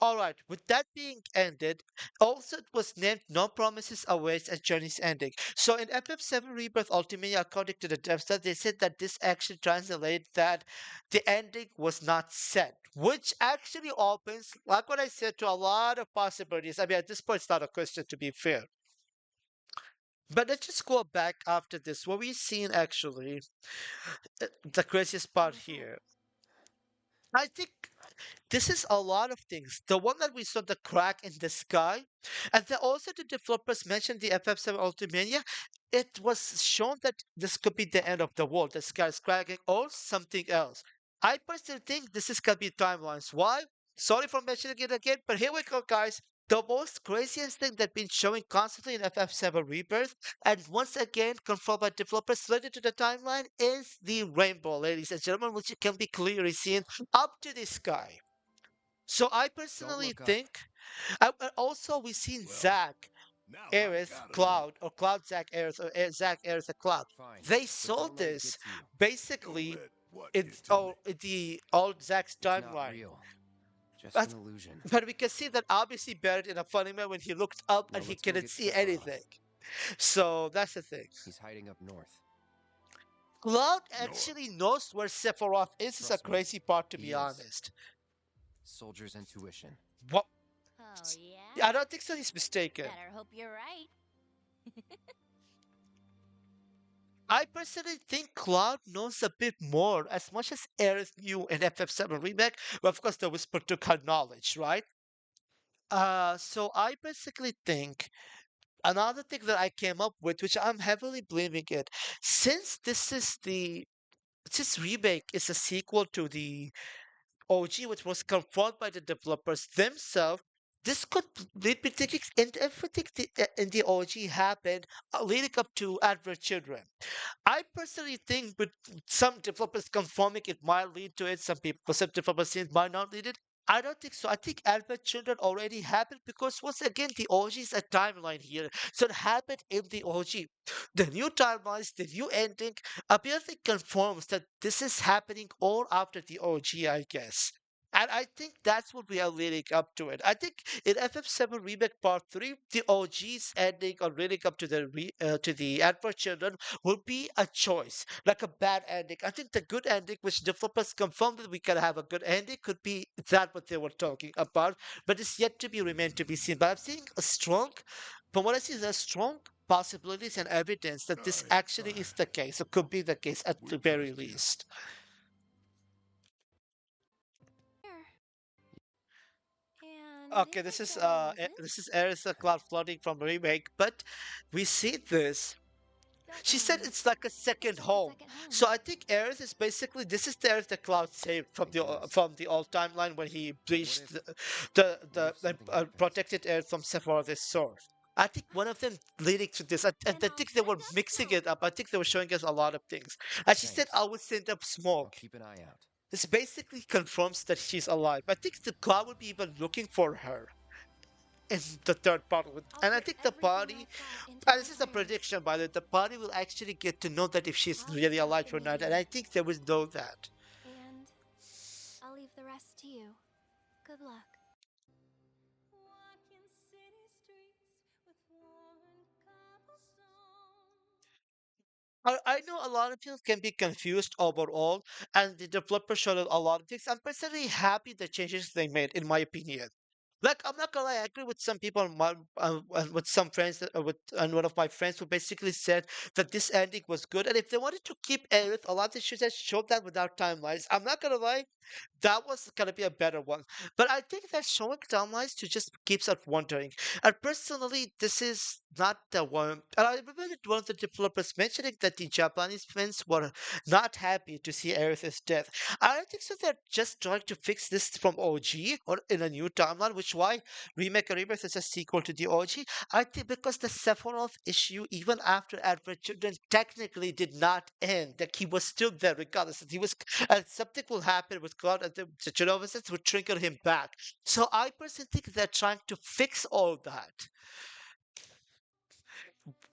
All right, with that being ended, also it was named No Promises Awaits as Journey's ending. So in FF7 Rebirth Ultimate, according to the devs, they said that this actually translates that the ending was not set, which actually opens, like what I said, to a lot of possibilities. I mean, at this point, it's not a question to be fair. But let's just go back after this. What we've seen actually, the craziest Go part ahead. here. I think this is a lot of things. The one that we saw the crack in the sky, and then also the developers mentioned the FF7 Ultimania. It was shown that this could be the end of the world, the sky is cracking, or something else. I personally think this is gonna be timelines. Why? Sorry for mentioning it again, but here we go, guys. The most craziest thing that's been showing constantly in FF7 Rebirth, and once again confirmed by developers related to the timeline, is the rainbow, ladies and gentlemen, which can be clearly seen up to the sky. So I Don't personally look up. think, also we've seen Well, Zack, now I Aerith, gotta look. Cloud, or Cloud, Zack, Aerith, or Zack, Aerith, and Cloud. Fine, They but saw don't let it this get to you. Don't basically let what in, get to me? in the old Zack's It's not timeline. real. Just But, an illusion. but we can see that obviously Barrett in a funny way when he looked up Now and he let's go couldn't get see Sephiroth. anything. So that's the thing. He's hiding up north. Cloud Nor. actually knows where Sephiroth is a Trust me, crazy part, to he be is. honest. Soldier's intuition. What? Oh, yeah? I don't think so. He's mistaken. Better hope you're right. I personally think Cloud knows a bit more, as much as Aerith knew in FF7 Remake. But of course, the Whisper took her knowledge, right? So I basically think another thing that I came up with, which I'm heavily blaming it, since this remake is a sequel to the OG, which was confirmed by the developers themselves. This could lead me thinking, and everything in the OG happened leading up to Advert Children. I personally think with some developers confirming it might lead to it, some developers saying it might not lead it. I don't think so. I think Advent Children already happened because once again the OG is a timeline here. So it happened in the OG. The new timelines, the new ending apparently confirms that this is happening all after the OG, I guess. And I think that's what we are leading up to it. I think in FF7 Remake Part 3, the OG's ending or leading up to to the Advert Children will be a choice, like a bad ending. I think the good ending, which developers confirmed that we can have a good ending, could be that what they were talking about, but it's yet to be remained to be seen. But I'm seeing a strong, from what I see, there's strong possibilities and evidence that this I, actually is the case, or could be the case at we the very trust you. least. Here. And Okay, if I said I wasn't, this is Erisa Cloud flooding from remake, but we see this. don't She said worry. it's like a It's second like a home. second home. So I think Aerith is basically this is the Aerith the Cloud saved I guess. from the old timeline when he What breached if what the if something happens? protected Aerith from Sephiroth's sword. I think one of them leading to this, and Then I I'll think they send were up mixing it smoke. up. I think they were showing us a lot of things. And she said, Thanks. "I would send up I'll smoke." keep an eye out. This basically confirms that she's alive. I think the Cloud would be even looking for her in the third part of it. I'll And I put think the everything party, I've got into and my this is a plans. prediction by the party will actually get to know that if she's I'll really stop alive the or not. And media, I think they will know that. and I'll leave the rest to you. Good luck. Walking city streets with worn cobblestone. I know a lot of people can be confused overall, and the developer showed a lot of things. I'm personally happy the changes they made, in my opinion. Like, I'm not gonna lie, I agree with some people, and with some friends, and one of my friends who basically said that this ending was good, and if they wanted to keep Aerith, a lot they should have showed that without timelines. I'm not gonna lie, that was gonna be a better one. But I think that showing timelines to just keeps us wondering. And personally, this is not the one. And I remember that one of the developers mentioning that the Japanese fans were not happy to see Aerith's death. I don't think so. They're just trying to fix this from OG or in a new timeline, which why Remake and Rebirth is a sequel to the OG. I think because the Sephiroth issue, even after Advent Children, technically did not end. Like he was still there regardless. He was, and something will happen with God, and the Genovices will trigger him back. So I personally think they're trying to fix all that.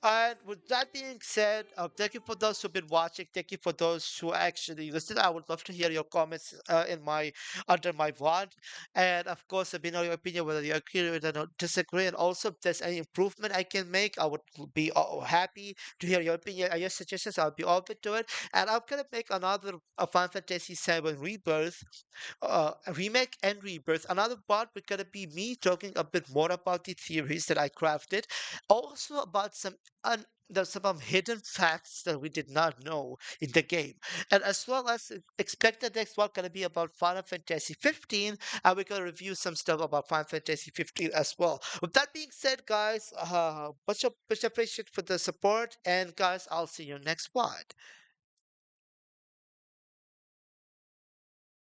And with that being said, thank you for those who've been watching. Thank you for those who actually listened. I would love to hear your comments in my under my VOD, and of course, let me know your opinion whether you agree with it or disagree. And also, if there's any improvement I can make, I would be happy to hear your opinion and your suggestions. I'll be open to it. And I'm gonna make another Final Fantasy VII Rebirth a remake and rebirth. Another part would gonna be me talking a bit more about the theories that I crafted, also about there's some hidden facts that we did not know in the game, and as well as expect the next one gonna be about Final Fantasy 15, and we're gonna review some stuff about Final Fantasy 15 as well. With that being said, guys, much appreciation for the support, and guys, I'll see you next one.